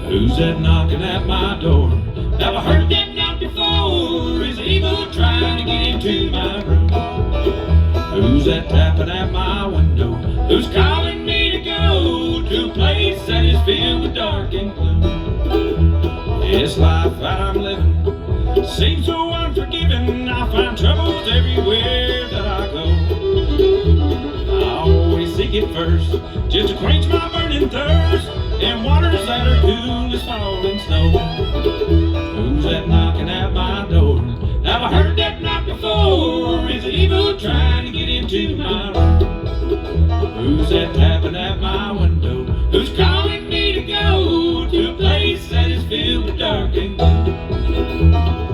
Who's that knocking at my door? Have I heard that knock before? Is evil trying to get into my room? Who's that tapping at my window? Who's calling me to go to a place that is filled with dark and gloom? This life that I'm living seems so unforgiving. I find troubles everywhere that I go. I always seek it first, just to quench my burning thirst, in waters that are cool as falling snow. Who's that knocking at my door? Have I heard that knock before? Is it evil trying to get into my room? Who's that tapping at my window? Who's calling me to go to a place that is filled with dark and gloom?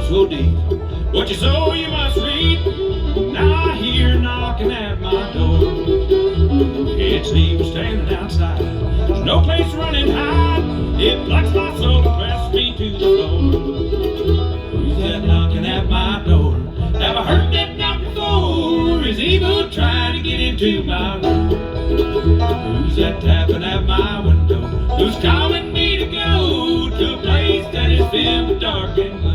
So deep, what you sow you must reap. Now I hear knocking at my door. It's evil standing outside, there's no place to run and hide. It plucks my soul and presses me to the floor. Who's that knocking at my door? Have I heard that knock before? Is evil trying to get into my room? Who's that tapping at my window? Who's calling me to go to a place that is filled with dark and gloom?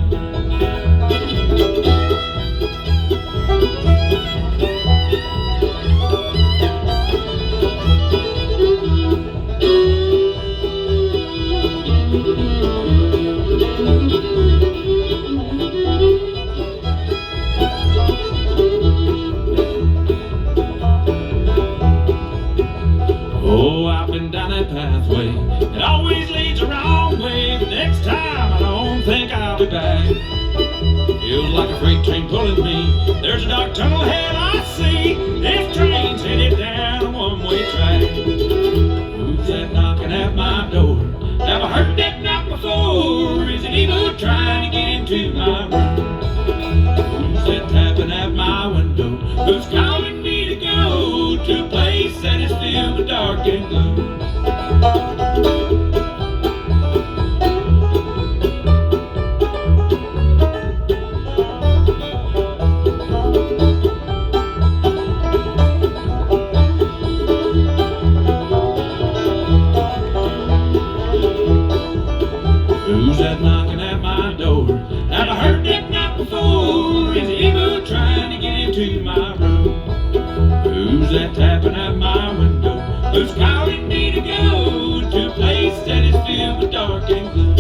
Oh, I've been down that pathway, it always leads the wrong way, but next time I don't think I'll be back. Feels like a freight train pulling me, there's a dark tunnel ahead I see. This train's headed down a one-way track. Who's that knocking at my door? Have I heard that knock before? Is it evil trying to get into my room? Who's that tapping at my window? Who's calling me to go to a place that is filled with dark and gloom? Who's that knocking at my door? Have I heard that knock before? Is it evil trying to get into my room? Who's that tapping at my window? Who's calling me to go to a place that is filled with dark and gloom?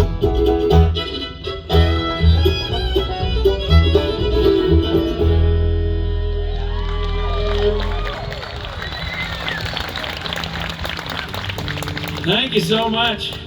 Thank you so much.